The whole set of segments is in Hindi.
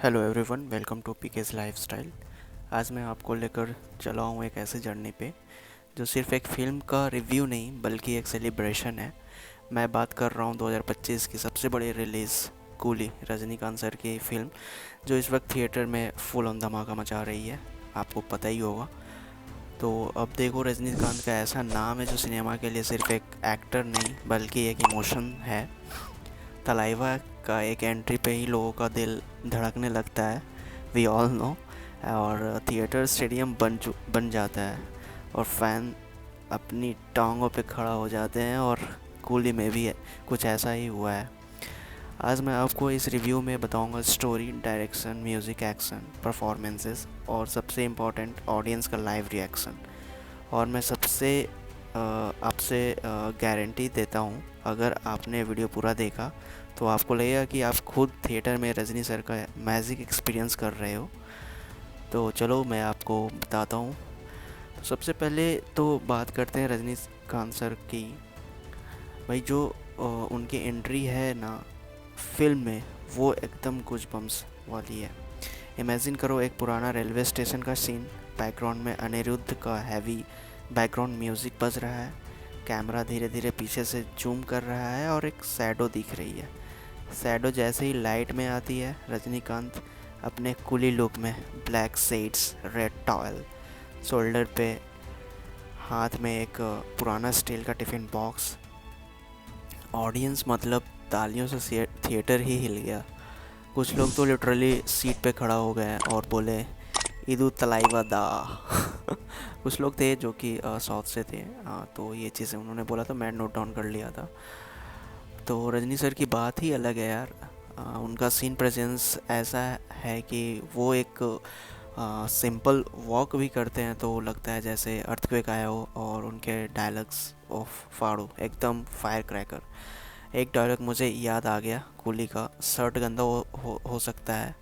Hello everyone, welcome to PK's lifestyle. आज मैं आपको लेकर चला हूँ एक ऐसे जर्नी पे जो सिर्फ एक फ़िल्म का रिव्यू नहीं बल्कि एक सेलिब्रेशन है। मैं बात कर रहा हूँ 2025 की सबसे बड़ी रिलीज़ कूली, रजनीकांत सर की फ़िल्म जो इस वक्त थिएटर में फुल ऑन धमाका मचा रही है। आपको पता ही होगा। तो अब देखो, रजनीकांत का ऐसा नाम है जो सिनेमा के लिए सिर्फ एक एक्टर नहीं बल्कि एक इमोशन है। तलाइवा का एक एंट्री पे ही लोगों का दिल धड़कने लगता है, वी ऑल नो। और थिएटर स्टेडियम बन जाता है और फैन अपनी टांगों पे खड़ा हो जाते हैं। और कूली में भी कुछ ऐसा ही हुआ है। आज मैं आपको इस रिव्यू में बताऊंगा story, direction, music, action, performances और सबसे इम्पोर्टेंट ऑडियंस का लाइव रिएक्शन। और मैं आपसे गारंटी देता हूँ, अगर आपने वीडियो पूरा देखा तो आपको लगेगा कि आप खुद थिएटर में रजनी सर का मैजिक एक्सपीरियंस कर रहे हो। तो चलो मैं आपको बताता हूँ। तो सबसे पहले तो बात करते हैं रजनीकांत सर की। भाई जो उनकी एंट्री है ना फिल्म में, वो एकदम कुछ बम्स वाली है। इमेजिन करो, एक पुराना रेलवे स्टेशन का सीन, बैकग्राउंड में अनिरुद्ध का हैवी बैकग्राउंड म्यूज़िक बज रहा है, कैमरा धीरे धीरे पीछे से जूम कर रहा है और एक शैडो दिख रही है। शैडो जैसे ही लाइट में आती है, रजनीकांत अपने कूली लुक में, black shades, red towel, shoulder पे, हाथ में एक पुराना स्टील का टिफ़िन बॉक्स। ऑडियंस मतलब तालियों से थिएटर ही हिल गया। कुछ लोग तो लिटरली सीट पे खड़ा हो गए और बोले, इदु तलाइवा दा। कुछ लोग थे जो कि साउथ से थे। तो ये चीज़ें उन्होंने बोला तो मैं नोट डाउन कर लिया था। तो रजनी सर की बात ही अलग है यार। उनका सीन प्रेजेंस ऐसा है कि वो एक सिंपल वॉक भी करते हैं तो लगता है जैसे अर्थक्वेक आया हो। और उनके डायलॉग्स ऑफ फाड़ो एकदम फायर क्रैकर। एक डायलॉग मुझे याद आ गया कूली का, शर्ट गंदा हो सकता है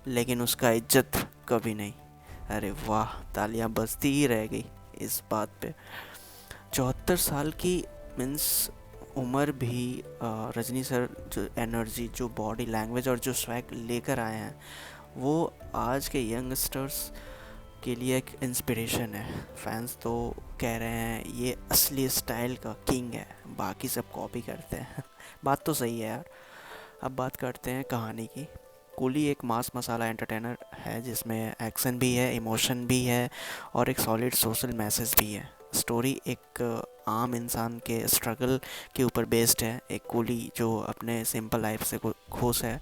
लेकिन उसका इज्जत कभी नहीं। अरे वाह, तालियां बजती ही रह गई इस बात पे। 74 साल की मीन्स उम्र भी रजनी सर जो एनर्जी, जो बॉडी लैंग्वेज और जो स्वैग लेकर आए हैं, वो आज के यंगस्टर्स के लिए एक इंस्पिरेशन है। फैंस तो कह रहे हैं ये असली स्टाइल का किंग है, बाकी सब कॉपी करते हैं। बात तो सही है यार। अब बात करते हैं कहानी की। कूली एक मास मसाला एंटरटेनर है जिसमें एक्शन भी है, इमोशन भी है और एक सॉलिड सोशल मैसेज भी है। स्टोरी एक आम इंसान के स्ट्रगल के ऊपर बेस्ड है। एक कूली जो अपने सिंपल लाइफ से खुश है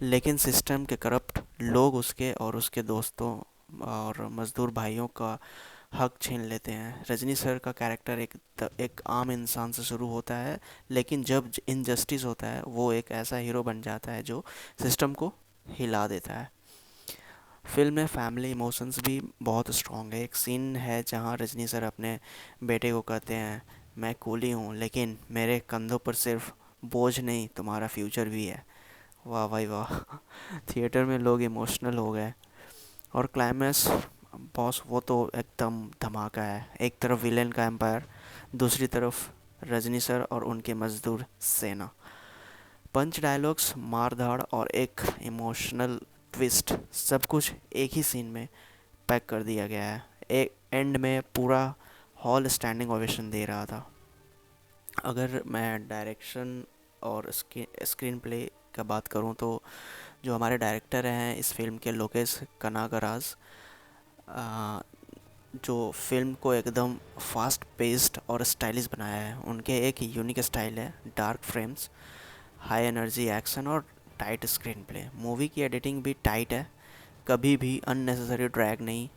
लेकिन सिस्टम के करप्ट लोग उसके और उसके दोस्तों और मज़दूर भाइयों का हक छीन लेते हैं। रजनी सर का कैरेक्टर एक आम इंसान से शुरू होता है लेकिन जब इनजस्टिस होता है वो एक ऐसा हीरो बन जाता है जो सिस्टम को हिला देता है। फिल्म में फैमिली इमोशंस भी बहुत स्ट्रॉन्ग है। एक सीन है जहाँ रजनी सर अपने बेटे को कहते हैं, मैं कूली हूँ लेकिन मेरे कंधों पर सिर्फ बोझ नहीं, तुम्हारा फ्यूचर भी है। वाह भाई वाह। थिएटर में लोग इमोशनल हो गए। और क्लाइमैक्स बॉस, वो तो एकदम धमाका है। एक तरफ विलेन का एम्पायर, दूसरी तरफ रजनी सर और उनके मजदूर सेना। पंच डायलॉग्स, मार धाड़ और एक इमोशनल ट्विस्ट, सब कुछ एक ही सीन में पैक कर दिया गया है। एक एंड में पूरा हॉल स्टैंडिंग ओवेशन दे रहा था। अगर मैं डायरेक्शन और स्क्रीन प्ले का बात करूं तो जो हमारे डायरेक्टर हैं इस फिल्म के, लोकेश कनागराज, जो फिल्म को एकदम फास्ट पेस्ड और स्टाइलिश बनाया है। उनके एक यूनिक स्टाइल है, dark frames, high energy action और टाइट स्क्रीन प्ले। मूवी की एडिटिंग भी टाइट है, कभी भी अननेसेसरी ड्रैग नहीं।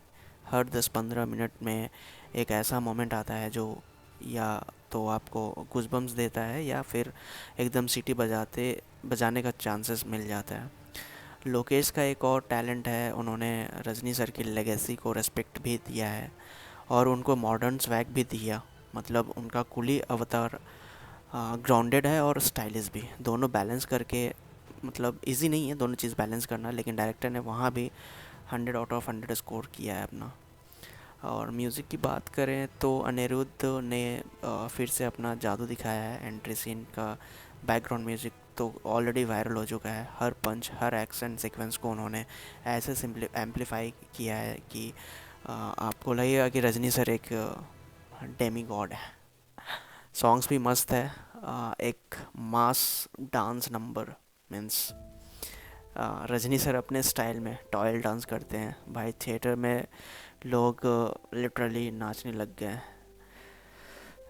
हर 10-15 मिनट में एक ऐसा मोमेंट आता है जो या तो आपको गूज़बम्प्स देता है या फिर एकदम सीटी बजाने का चांसेस मिल जाता है। लोकेश का एक और टैलेंट है, उन्होंने रजनी सर की लेगेसी को रेस्पेक्ट भी दिया है और उनको मॉडर्न स्वैग भी दिया। मतलब उनका कुली अवतार ग्राउंडेड है और स्टाइलिश भी, दोनों बैलेंस करके। मतलब इजी नहीं है दोनों चीज़ बैलेंस करना, लेकिन डायरेक्टर ने वहाँ भी 100 आउट ऑफ 100 स्कोर किया है अपना। और म्यूज़िक की बात करें तो अनिरुद्ध ने फिर से अपना जादू दिखाया है। एंट्री सीन का बैकग्राउंड म्यूज़िक तो ऑलरेडी वायरल हो चुका है। हर पंच, हर एक्शन सीक्वेंस को उन्होंने ऐसे सिंपली एम्पलीफाई किया है कि आपको लगेगा कि रजनी सर एक डेमी गॉड है। सॉन्ग्स भी मस्त है। एक mass dance number means Rajni sir अपने स्टाइल में टॉयल डांस करते हैं भाई। थिएटर में लोग लिटरली नाचने लग गए हैं।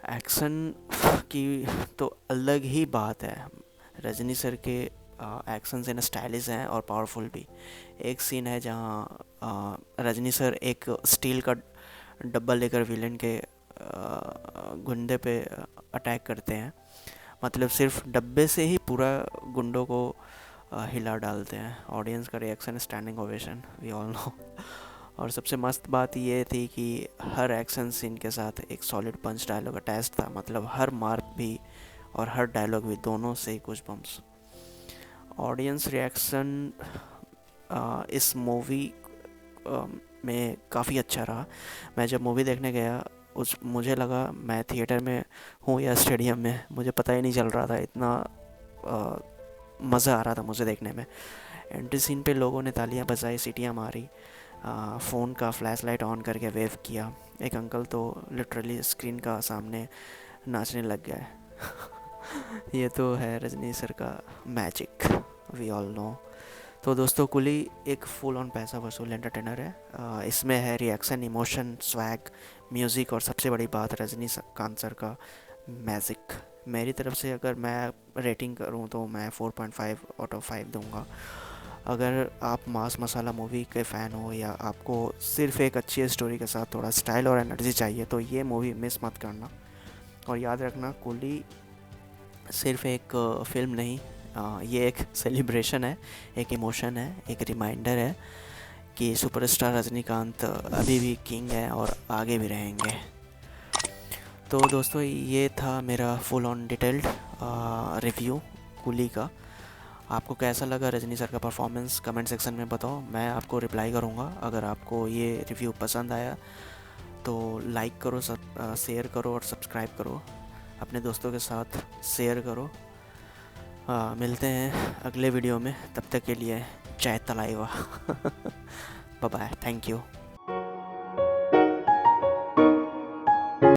एक्शन की तो अलग ही बात है। रजनी सर के एक्शन इन स्टाइलिश हैं और पावरफुल भी। एक सीन है जहाँ रजनी सर एक स्टील का डब्बा लेकर विलेन के गुंडे पे अटैक करते हैं। मतलब सिर्फ डब्बे से ही पूरा गुंडों को हिला डालते हैं। ऑडियंस का reaction standing ovation, we all know. और सबसे मस्त बात ये थी कि हर एक्शन सीन के साथ एक सॉलिड पंच डायलॉग अटैच था। मतलब हर मार्क भी और हर डायलॉग भी, दोनों से कुछ बम्स। ऑडियंस रिएक्शन इस मूवी में काफ़ी अच्छा रहा। मैं जब मूवी देखने गया मुझे लगा मैं थिएटर में हूँ या स्टेडियम में, मुझे पता ही नहीं चल रहा था। इतना मज़ा आ रहा था मुझे देखने में। एंट्री सीन पे लोगों ने तालियां बजाई, सीटियां मारी, फ़ोन का फ्लैश लाइट ऑन करके वेव किया। एक अंकल तो लिटरली स्क्रीन का सामने नाचने लग गए। ये तो है रजनी सर का मैजिक, वी ऑल नो। तो दोस्तों, कुली एक फुल ऑन पैसा वसूल एंटरटेनर है। इसमें है रिएक्शन, इमोशन, स्वैग, म्यूज़िक और सबसे बड़ी बात रजनीकांत सर का मैजिक। मेरी तरफ से अगर मैं रेटिंग करूं तो मैं 4.5 आउट ऑफ 5 दूंगा। अगर आप मास मसाला मूवी के फ़ैन हो या आपको सिर्फ एक अच्छी स्टोरी के साथ थोड़ा स्टाइल और एनर्जी चाहिए तो ये मूवी मिस मत करना। और याद रखना, कुली सिर्फ एक फ़िल्म नहीं, ये एक सेलिब्रेशन है, एक इमोशन है, एक रिमाइंडर है कि सुपरस्टार रजनीकांत अभी भी किंग है और आगे भी रहेंगे। तो दोस्तों, ये था मेरा फुल ऑन डिटेल्ड रिव्यू कुली का। आपको कैसा लगा रजनी सर का परफॉर्मेंस, कमेंट सेक्शन में बताओ, मैं आपको रिप्लाई करूँगा। अगर आपको ये रिव्यू पसंद आया तो लाइक करो, शेयर करो और सब्सक्राइब करो। अपने दोस्तों के साथ शेयर करो। मिलते हैं अगले वीडियो में, तब तक के लिए जय Thalaiva. Bye bye, thank you.